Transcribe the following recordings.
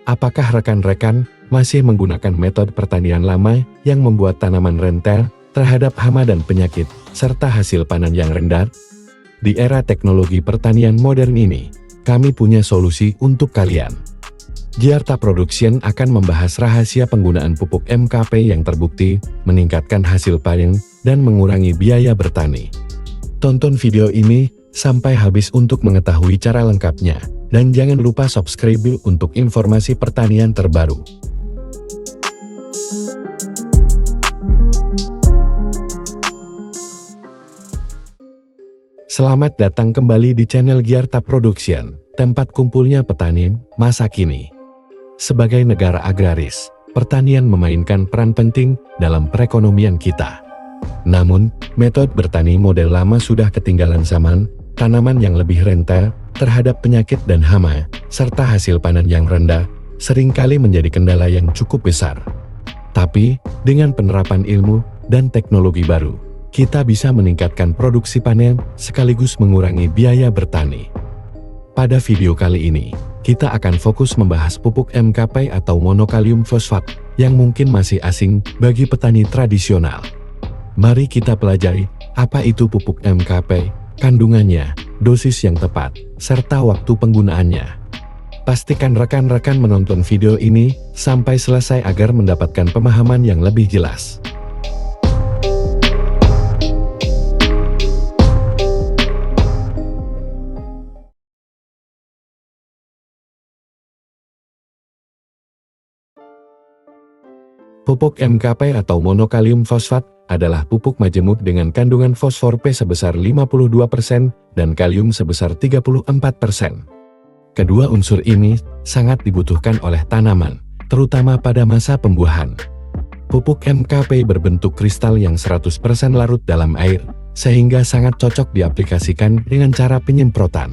Apakah rekan-rekan masih menggunakan metode pertanian lama yang membuat tanaman rentan terhadap hama dan penyakit, serta hasil panen yang rendah? Di era teknologi pertanian modern ini, kami punya solusi untuk kalian. Giarta Production akan membahas rahasia penggunaan pupuk MKP yang terbukti meningkatkan hasil panen dan mengurangi biaya bertani. Tonton video ini sampai habis untuk mengetahui cara lengkapnya. Dan jangan lupa subscribe untuk informasi pertanian terbaru. Selamat datang kembali di channel Giarta Production, tempat kumpulnya petani masa kini. Sebagai negara agraris, pertanian memainkan peran penting dalam perekonomian kita. Namun, metode bertani model lama sudah ketinggalan zaman. Tanaman yang lebih rentan terhadap penyakit dan hama, serta hasil panen yang rendah, seringkali menjadi kendala yang cukup besar. Tapi, dengan penerapan ilmu dan teknologi baru, kita bisa meningkatkan produksi panen sekaligus mengurangi biaya bertani. Pada video kali ini, kita akan fokus membahas pupuk MKP atau monokalium fosfat yang mungkin masih asing bagi petani tradisional. Mari kita pelajari apa itu pupuk MKP, kandungannya, dosis yang tepat, serta waktu penggunaannya. Pastikan rekan-rekan menonton video ini sampai selesai agar mendapatkan pemahaman yang lebih jelas. Pupuk MKP atau monokalium fosfat adalah pupuk majemuk dengan kandungan fosfor P sebesar 52% dan kalium sebesar 34%. Kedua unsur ini sangat dibutuhkan oleh tanaman, terutama pada masa pembuahan. Pupuk MKP berbentuk kristal yang 100% larut dalam air, sehingga sangat cocok diaplikasikan dengan cara penyemprotan.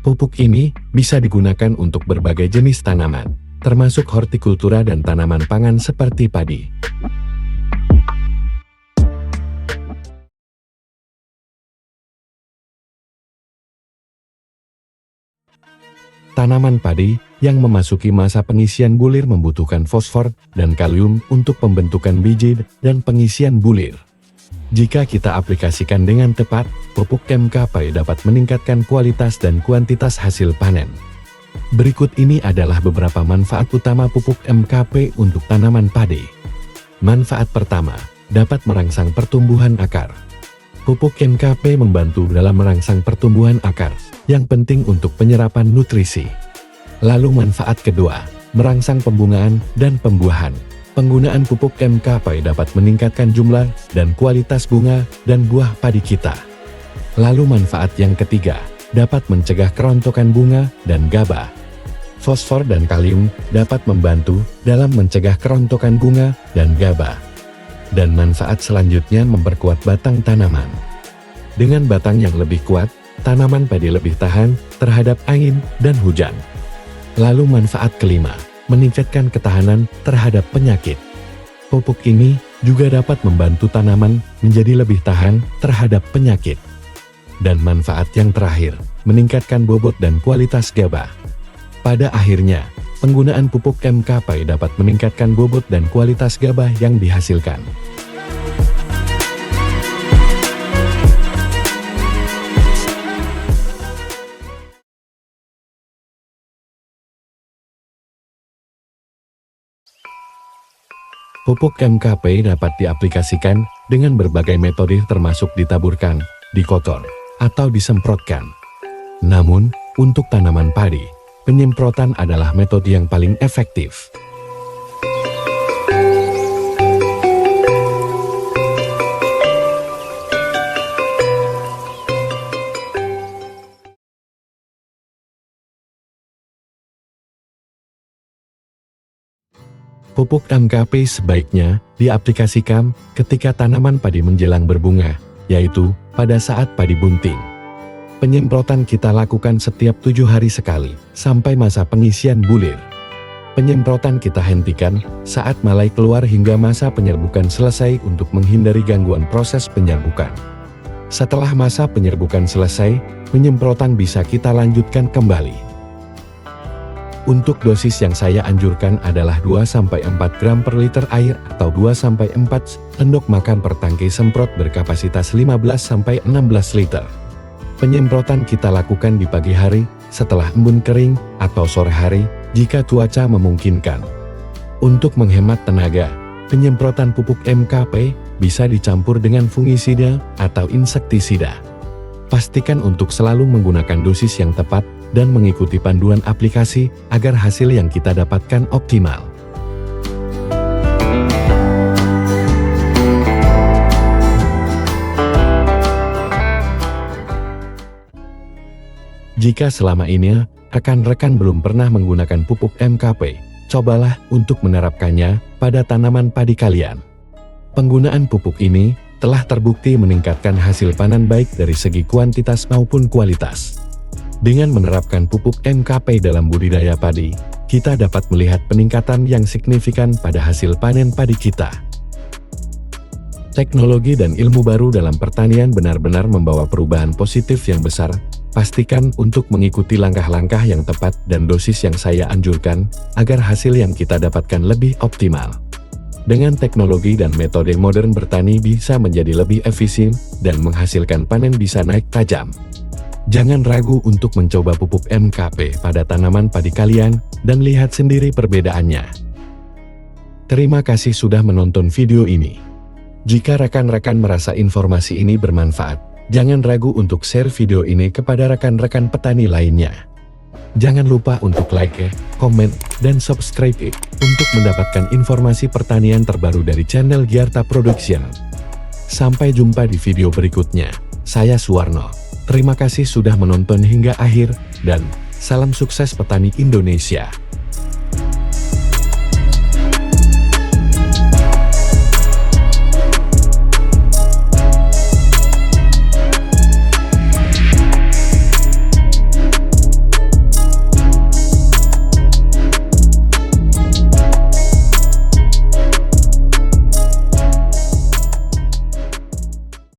Pupuk ini bisa digunakan untuk berbagai jenis tanaman, termasuk hortikultura dan tanaman pangan seperti padi. Tanaman padi yang memasuki masa pengisian bulir membutuhkan fosfor dan kalium untuk pembentukan biji dan pengisian bulir. Jika kita aplikasikan dengan tepat, pupuk MKP dapat meningkatkan kualitas dan kuantitas hasil panen. Berikut ini adalah beberapa manfaat utama pupuk MKP untuk tanaman padi. Manfaat pertama, dapat merangsang pertumbuhan akar. Pupuk MKP membantu dalam merangsang pertumbuhan akar, yang penting untuk penyerapan nutrisi. Lalu manfaat kedua, merangsang pembungaan dan pembuahan. Penggunaan pupuk MKP dapat meningkatkan jumlah dan kualitas bunga dan buah padi kita. Lalu manfaat yang ketiga, dapat mencegah kerontokan bunga dan gabah. Fosfor dan kalium dapat membantu dalam mencegah kerontokan bunga dan gabah. Dan manfaat selanjutnya memperkuat batang tanaman. Dengan batang yang lebih kuat, tanaman padi lebih tahan terhadap angin dan hujan. Lalu manfaat kelima, meningkatkan ketahanan terhadap penyakit. Pupuk ini juga dapat membantu tanaman menjadi lebih tahan terhadap penyakit. Dan manfaat yang terakhir, meningkatkan bobot dan kualitas gabah. Pada akhirnya, penggunaan pupuk MKP dapat meningkatkan bobot dan kualitas gabah yang dihasilkan. Pupuk MKP dapat diaplikasikan dengan berbagai metode termasuk ditaburkan, dikotor, atau disemprotkan. Namun, untuk tanaman padi, penyemprotan adalah metode yang paling efektif. Pupuk MKP sebaiknya diaplikasikan ketika tanaman padi menjelang berbunga, yaitu pada saat padi bunting. Penyemprotan kita lakukan setiap 7 hari sekali, sampai masa pengisian bulir. Penyemprotan kita hentikan saat mulai keluar hingga masa penyerbukan selesai untuk menghindari gangguan proses penyerbukan. Setelah masa penyerbukan selesai, penyemprotan bisa kita lanjutkan kembali. Untuk dosis yang saya anjurkan adalah 2-4 gram per liter air atau 2-4 sendok makan per tangki semprot berkapasitas 15-16 liter. Penyemprotan kita lakukan di pagi hari, setelah embun kering, atau sore hari, jika cuaca memungkinkan. Untuk menghemat tenaga, penyemprotan pupuk MKP bisa dicampur dengan fungisida atau insektisida. Pastikan untuk selalu menggunakan dosis yang tepat dan mengikuti panduan aplikasi agar hasil yang kita dapatkan optimal. Jika selama ini rekan-rekan belum pernah menggunakan pupuk MKP, cobalah untuk menerapkannya pada tanaman padi kalian. Penggunaan pupuk ini telah terbukti meningkatkan hasil panen baik dari segi kuantitas maupun kualitas. Dengan menerapkan pupuk MKP dalam budidaya padi, kita dapat melihat peningkatan yang signifikan pada hasil panen padi kita. Teknologi dan ilmu baru dalam pertanian benar-benar membawa perubahan positif yang besar. Pastikan untuk mengikuti langkah-langkah yang tepat dan dosis yang saya anjurkan, agar hasil yang kita dapatkan lebih optimal. Dengan teknologi dan metode modern bertani bisa menjadi lebih efisien dan menghasilkan panen bisa naik tajam. Jangan ragu untuk mencoba pupuk MKP pada tanaman padi kalian dan lihat sendiri perbedaannya. Terima kasih sudah menonton video ini. Jika rekan-rekan merasa informasi ini bermanfaat, jangan ragu untuk share video ini kepada rekan-rekan petani lainnya. Jangan lupa untuk like, komen, dan subscribe untuk mendapatkan informasi pertanian terbaru dari channel Giarta Production. Sampai jumpa di video berikutnya. Saya Suwarno. Terima kasih sudah menonton hingga akhir, dan salam sukses petani Indonesia.